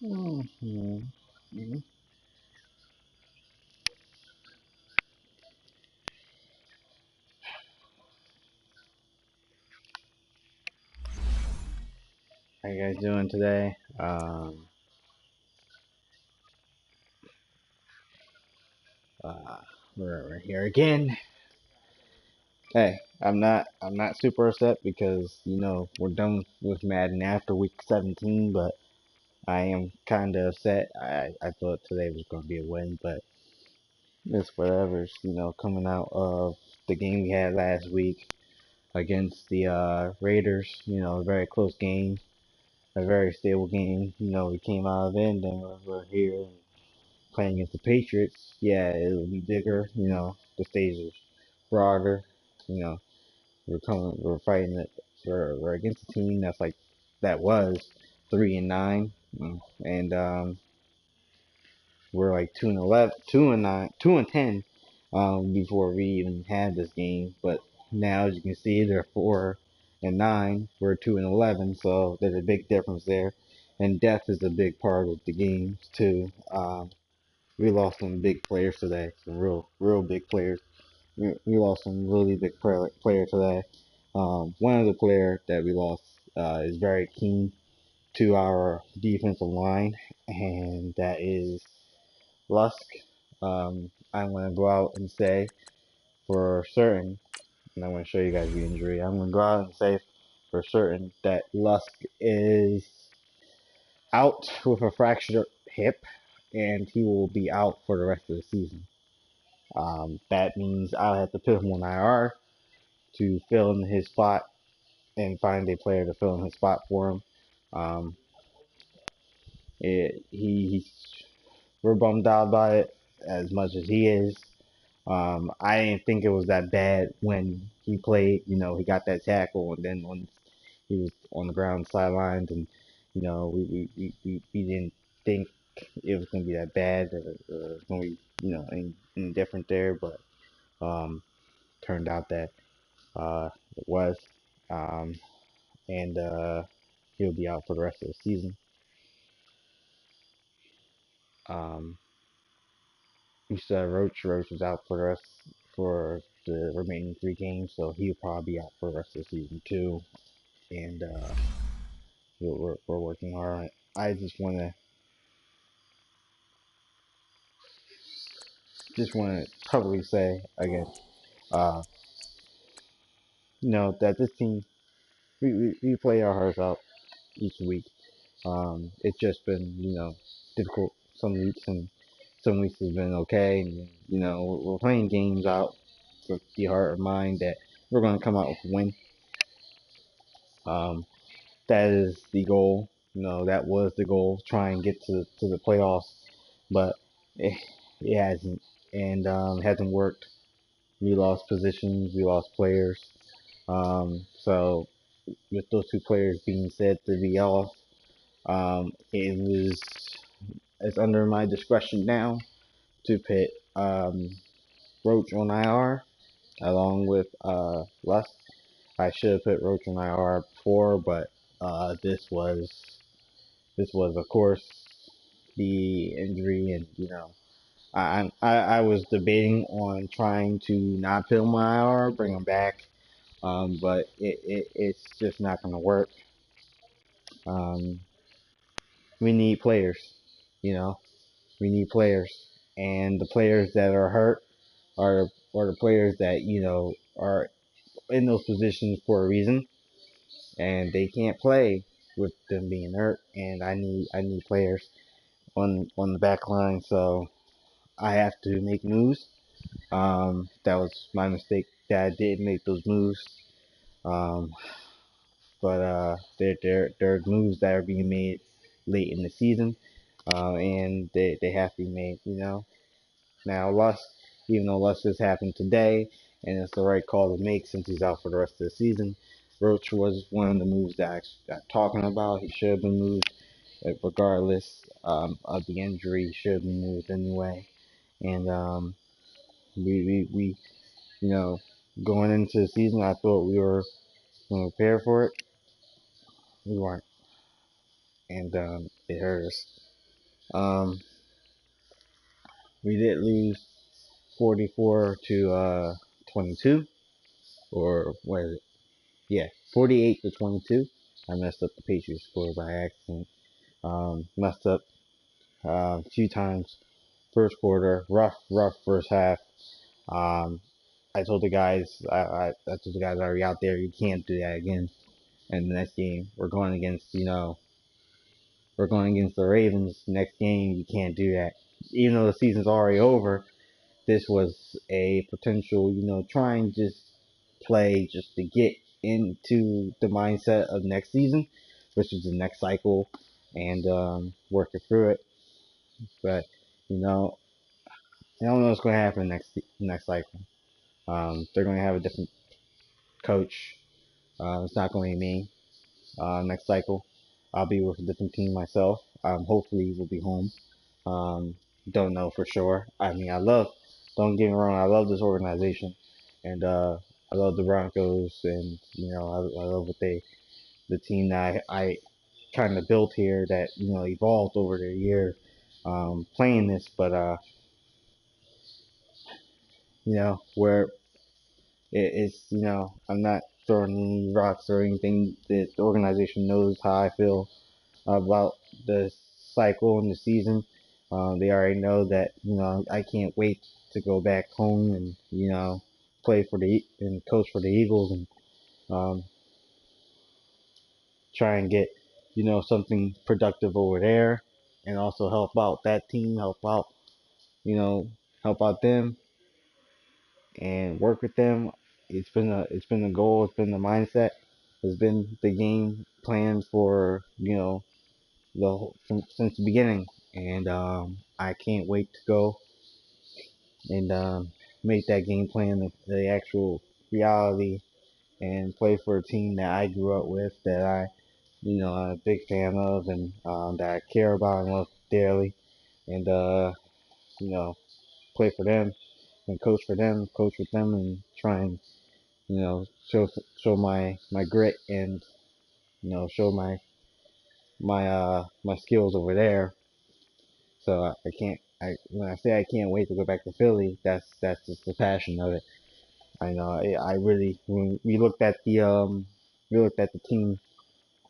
Mhm. How you guys doing today? Uh, we're here again. Hey, I'm not super upset because we're done with Madden after week 17, but I am kind of upset. I thought today was going to be a win, but it's whatever's coming out of the game we had last week against the Raiders. A very close game, a very stable game. We came out of it, and then we're here playing against the Patriots. Yeah, it'll be bigger. The stage is broader. You know, we're fighting it. We're against a team that was 3-9, and we're like 2-11, 2-9, 2-10, before we even had this game. But now, as you can see, they're 4-9. We're 2-11, so there's a big difference there. And depth is a big part of the game too. We lost some big players today, some real big players. We lost some really big player today. One of the players that we lost is very keen to our defensive line, and that is Lusk. I'm going to go out and say for certain, and I'm going to show you guys the injury. I'm going to go out and say for certain that Lusk is out with a fractured hip, and he will be out for the rest of the season. That means I'll have to put him on IR to fill in his spot and find a player to fill in his spot for him. Um, he's we're bummed out about it as much as he is. I didn't think it was that bad when he played. He got that tackle, and then when he was on the ground sidelines, and we didn't think it was going to be that bad. It was going to be any different there, but um, turned out that it was, um, and he'll be out for the rest of the season. Um, we still have Roach. Roach is out for the rest for the remaining 3 games, so he'll probably be out for the rest of the season too. And we're working hard on it. I just want to publicly say again, uh, that this team we play our hearts out each week. It's just been difficult some weeks, and some weeks has been okay. And we're playing games out with the heart and mind that we're going to come out with a win. Um, that is the goal. That was the goal. Try and get to the playoffs, but it hasn't, and it hasn't worked. We lost positions. We lost players. So with those 2 players being said to be off, it's under my discretion now to put Roach on IR along with Lust. I should have put Roach on IR before, but this was of course the injury, and I was debating on trying to not put him on IR, bring him back, but it's just not going to work. Um, we need players, you know. We need players, and the players that are hurt are the players that are in those positions for a reason, and they can't play with them being hurt. And I need players on the back line, so I have to make moves. That was my mistake that I didn't make those moves. Um, but there are moves that are being made late in the season, and they have to be made. Now Lust, even though Lust has happened today, and it's the right call to make since he's out for the rest of the season. Roach was one of the moves that I got talking about. He should have been moved, regardless of the injury. He should have been moved anyway. And we you know going into the season, I thought we were going to prepare for it. We weren't, and it hurt us. Um, we did lose 44 to 22, or what is it? Yeah, 48 to 22. I messed up the Patriots score by accident. Messed up a few times. First quarter, rough first half. Um, I told the guys, I told the guys already out there, you can't do that again. And the next game, we're going against the Ravens. Next game, you can't do that. Even though the season's already over, this was a potential, try and just play just to get into the mindset of next season, which is the next cycle, and working through it. But you know, I don't know what's going to happen next cycle. They're going to have a different coach. It's not going to be me. Next cycle, I'll be with a different team myself. Hopefully, we'll be home. Um, don't know for sure. I mean, don't get me wrong, I love this organization, and I love the Broncos, and I love the team that I kind of built here that evolved over the year, playing this. But where it's I'm not throwing any rocks or anything. The organization knows how I feel about the cycle and the season. They already know that I can't wait to go back home and play for and coach for the Eagles, and um, try and get something productive over there, and also help out that team, you know help out them and work with them. It's been a goal. It's been the mindset. It's been the game plan for since the beginning, and I can't wait to go and make that game plan the actual reality, and play for a team that I grew up with, that I'm a big fan of, and that I care about and love dearly, and you know, play for them and coach for them, coach with them, and try and show my grit, and show my skills over there. So I can't. When I say I can't wait to go back to Philly, that's just the passion of it. I know. I really, when we looked at the team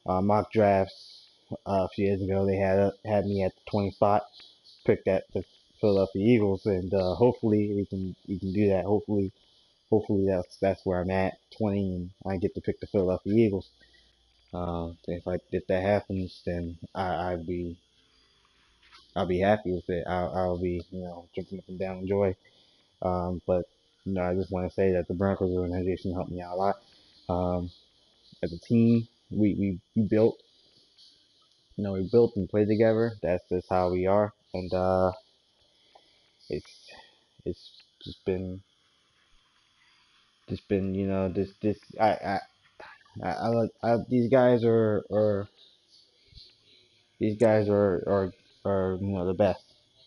mock drafts a few years ago. They had me at the 20 spot, picked at the Philadelphia Eagles, and hopefully we can do that. Hopefully that's where I'm at, 20, and I get to pick the Philadelphia Eagles. If that happens, then I'll be happy with it. I'll be jumping up and down in joy. But I just want to say that the Broncos organization helped me out a lot. Um, as a team, we built we built and played together. That's just how we are, and it's it's just been this these guys are the best.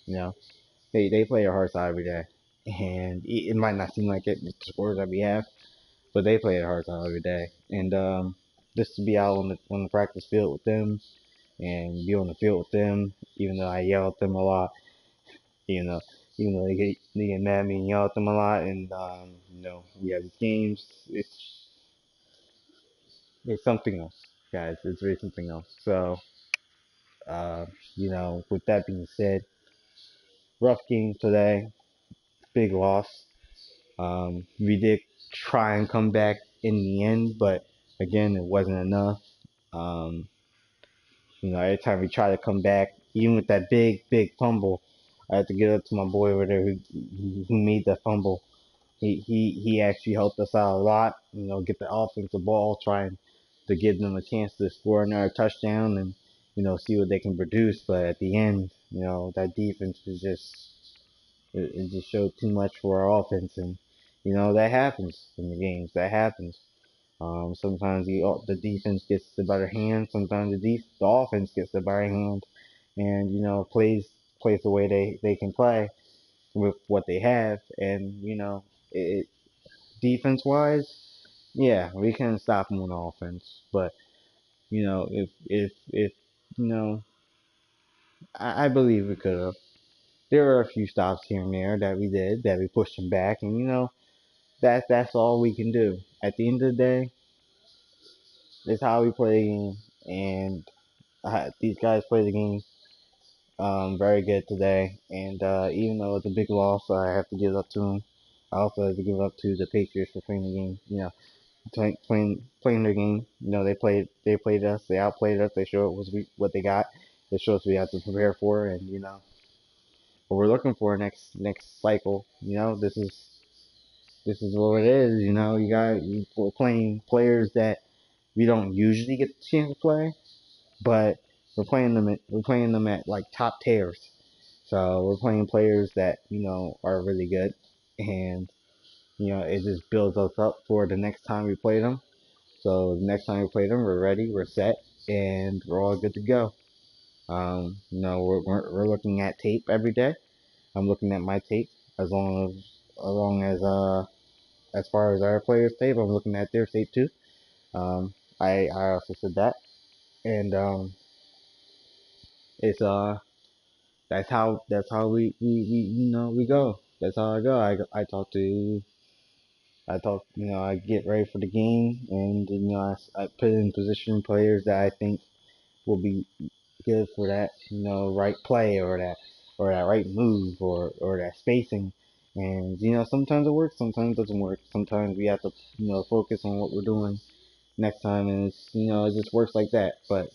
You know they play their hearts out every day, and it might not seem like it with the scores that we have, but they play their hearts out every day, and just to be out on the practice field with them, and be on the field with them, even though I yell at them a lot, you know, even though they get mad at me and yell at them a lot, and we have these games. It's something else, guys. It's really something else. So, uh, with that being said, rough game today, big loss. We did try and come back in the end, but again, it wasn't enough. Um, every time we try to come back, even with that big fumble, I had to get up to my boy over there who made that fumble. He actually helped us out a lot. Get the offense the ball, trying to give them a chance to score another touchdown, and see what they can produce. But at the end, that defense was it just showed too much for our offense, and that happens in the games. That happens. Sometimes the defense gets the better hand. Sometimes the offense gets the better hand, and plays the way they can play with what they have, and it, defense wise, yeah, we can stop them on offense, but if you know I believe we could have. There were a few stops here and there that we did, that we pushed them back, and that's all we can do. At the end of the day, it's how we play the game, and these guys play the game very good today. And even though it's a big loss, I have to give up to them. I also have to give up to the Patriots for playing the game. Playing their game. They played us. They outplayed us. They showed what they got. They showed us we have to prepare for, and what we're looking for next cycle. This is what it is. We're playing players that we don't usually get the chance to play, but we're playing them at like top tiers. So we're playing players that are really good, and it just builds us up for the next time we play them. So the next time we play them, we're ready, we're set, and we're all good to go. We're looking at tape every day. I'm looking at my tape as far as our players' tape. I'm looking at their tape too. I also said that, and it's that's how we go. That's how I go. I get ready for the game, and I put in position players that I think will be good for that right play, or that right move, or that spacing. And sometimes it works, sometimes it doesn't work. Sometimes we have to focus on what we're doing next time, and it just works like that. But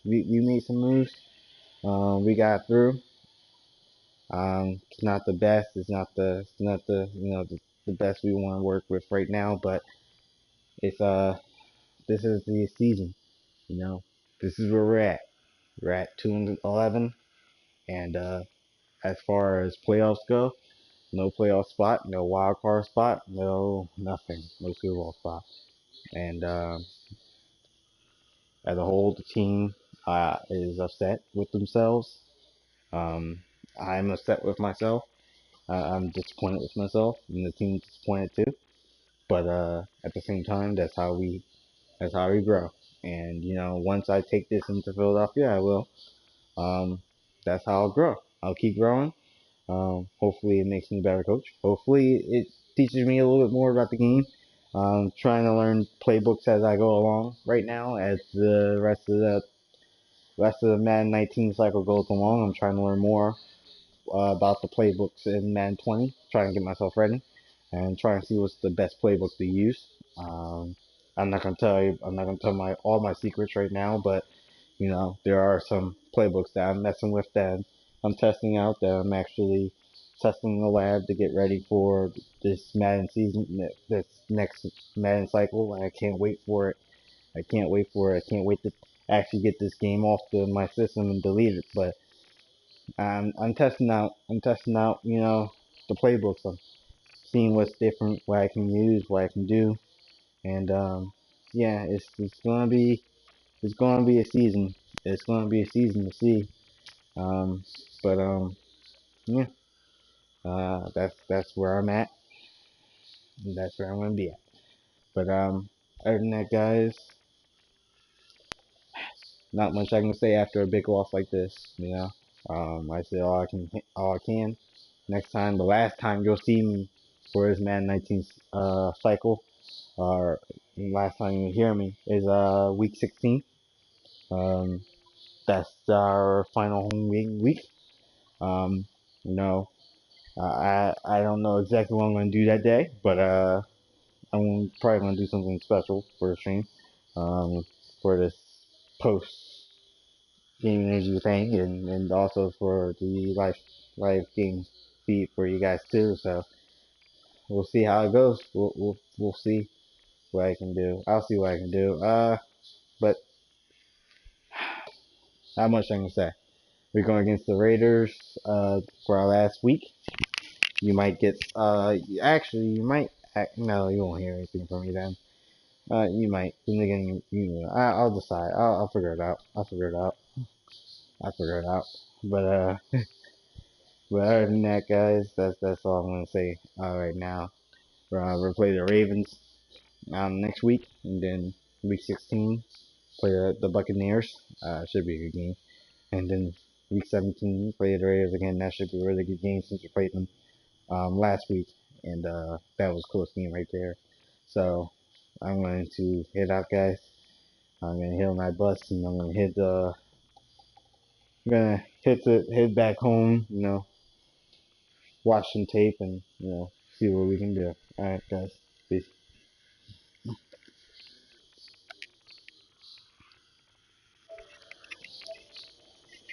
we made some moves. We got through. It's not the best. It's not the the best we want to work with right now, but it's this is the season. You know, this is where we're at. We're at 2-11, and as far as playoffs go, no playoff spot, no wild card spot, no nothing, no Super Bowl spot. And as a whole, the team is upset with themselves. Um, I'm upset with myself. I'm disappointed with myself, and the team's disappointed too. But at the same time, that's how we grow. And once I take this into Philadelphia, I will. Um, that's how I'll grow. I'll keep growing. Hopefully, it makes me a better coach. Hopefully, it teaches me a little bit more about the game. Trying to learn playbooks as I go along right now, as the rest of the Madden 19 cycle goes along. I'm trying to learn more about the playbooks in Madden 20, trying to get myself ready, and trying to see what's the best playbook to use. I'm not gonna tell my all my secrets right now, but there are some playbooks that I'm messing with, that I'm testing out, that I'm actually testing in the lab to get ready for this Madden season, this next Madden cycle. And I can't wait for it. I can't wait for it. I can't wait to actually get this game off my system and delete it. But I'm testing out. The playbooks. I'm seeing what's different, what I can use, what I can do, and yeah, it's gonna be a season. It's gonna be a season to see. But yeah, that's where I'm at. And that's where I'm gonna be at. But other than that, guys, not much I can say after a big loss like this. I say all I can. Next time, the last time you'll see me for this Madden 19 cycle, or last time you hear me, is week 16. Um, that's our final home week. Um, you know, I don't know exactly what I'm gonna do that day, but I'm probably gonna do something special for the stream, um, for this post game energy thing, and also for the live game feed for you guys too. So we'll see how it goes. We'll see what I can do. I'll see what I can do. But not much I can say. We're going against the Raiders for our last week. You might get actually you might no, you won't hear anything from me then. You might. Then again, I'll decide. I'll figure it out. I'll figure it out. But but other than that, guys, that's all I'm gonna say right now. We'll play the Ravens next week, and then week 16 play the Buccaneers. Should be a good game. And then week 17, we play the Raiders again. That should be a really good game since we played them last week, and that was a close game right there. So I'm going to head out, guys. I'm going to hit on my bus, and I'm going to head back home. Watch some tape, and see what we can do. All right, guys. Peace.